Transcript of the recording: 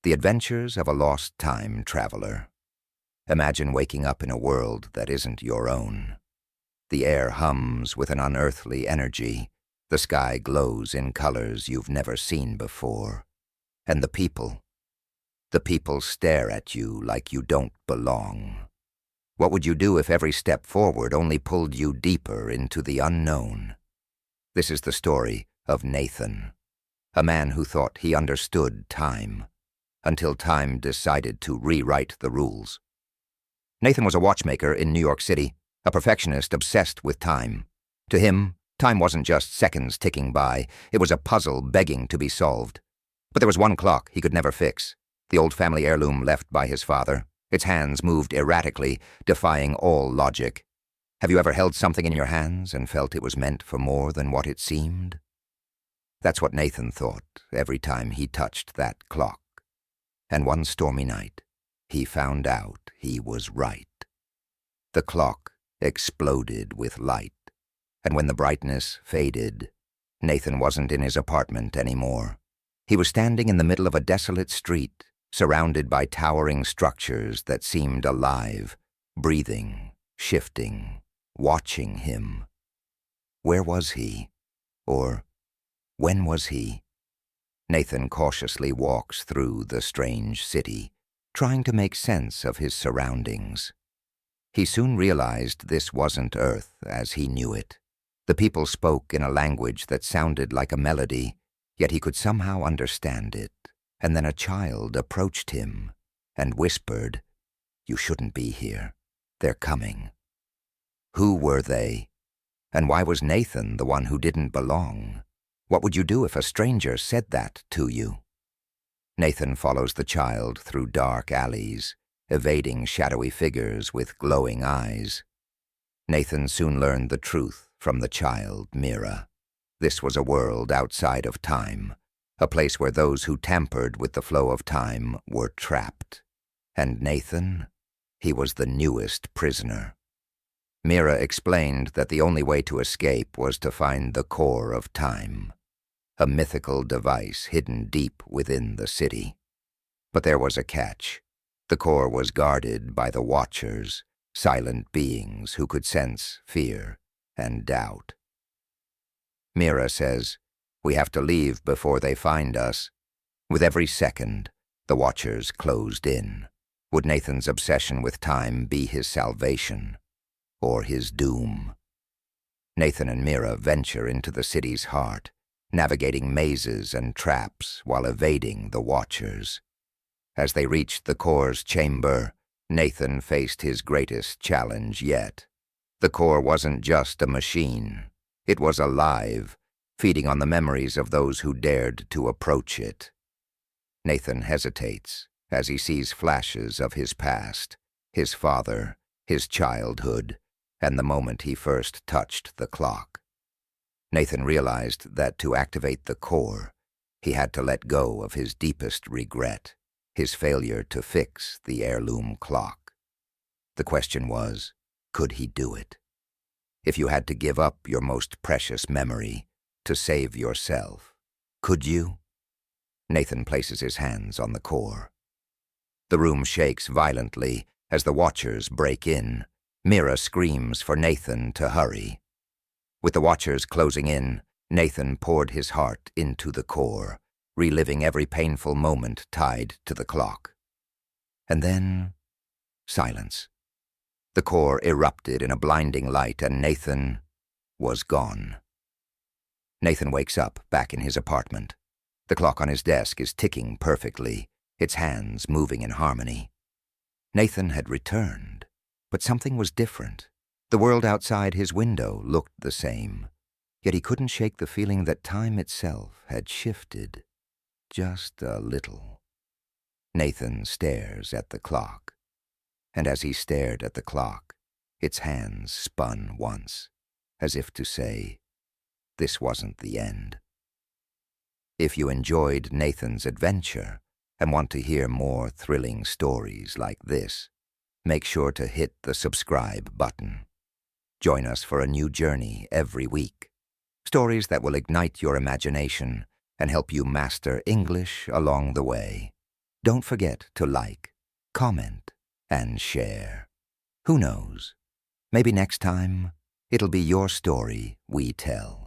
The Adventures of a Lost Time Traveler. Imagine waking up in a world that isn't your own. The air hums with an unearthly energy, the sky glows in colors you've never seen before, and the people stare at you like you don't belong. What would you do if every step forward only pulled you deeper into the unknown? This is the story of Nathan, a man who thought he understood time, until time decided to rewrite the rules. Nathan was a watchmaker in New York City, a perfectionist obsessed with time. To him, time wasn't just seconds ticking by, it was a puzzle begging to be solved. But there was one clock he could never fix, the old family heirloom left by his father. Its hands moved erratically, defying all logic. Have you ever held something in your hands and felt it was meant for more than what it seemed? That's what Nathan thought every time he touched that clock. And one stormy night, he found out he was right. The clock exploded with light, and when the brightness faded, Nathan wasn't in his apartment anymore. He was standing in the middle of a desolate street, surrounded by towering structures that seemed alive, breathing, shifting, watching him. Where was he? Or when was he? Nathan cautiously walks through the strange city, trying to make sense of his surroundings. He soon realized this wasn't Earth as he knew it. The people spoke in a language that sounded like a melody, yet he could somehow understand it. And then a child approached him and whispered, "You shouldn't be here. They're coming." Who were they? And why was Nathan the one who didn't belong? What would you do if a stranger said that to you? Nathan follows the child through dark alleys, evading shadowy figures with glowing eyes. Nathan soon learned the truth from the child, Mira. This was a world outside of time, a place where those who tampered with the flow of time were trapped. And Nathan, he was the newest prisoner. Mira explained that the only way to escape was to find the core of time, a mythical device hidden deep within the city. But there was a catch. The core was guarded by the Watchers, silent beings who could sense fear and doubt. Mira says, "We have to leave before they find us." With every second, the Watchers closed in. Would Nathan's obsession with time be his salvation, or his doom? Nathan and Mira venture into the city's heart, navigating mazes and traps while evading the Watchers. As they reached the core's chamber, Nathan faced his greatest challenge yet. The core wasn't just a machine. It was alive, feeding on the memories of those who dared to approach it. Nathan hesitates as he sees flashes of his past, his father, his childhood, and the moment he first touched the clock. Nathan realized that to activate the core, he had to let go of his deepest regret, his failure to fix the heirloom clock. The question was, could he do it? If you had to give up your most precious memory to save yourself, could you? Nathan places his hands on the core. The room shakes violently as the Watchers break in. Mira screams for Nathan to hurry. With the Watchers closing in, Nathan poured his heart into the core, reliving every painful moment tied to the clock. And then, silence. The core erupted in a blinding light, and Nathan was gone. Nathan wakes up back in his apartment. The clock on his desk is ticking perfectly, its hands moving in harmony. Nathan had returned, but something was different. The world outside his window looked the same, yet he couldn't shake the feeling that time itself had shifted, just a little. Nathan stares at the clock, and as he stared at the clock, its hands spun once, as if to say, this wasn't the end. If you enjoyed Nathan's adventure and want to hear more thrilling stories like this, make sure to hit the subscribe button. Join us for a new journey every week. Stories that will ignite your imagination and help you master English along the way. Don't forget to like, comment, and share. Who knows? Maybe next time, it'll be your story we tell.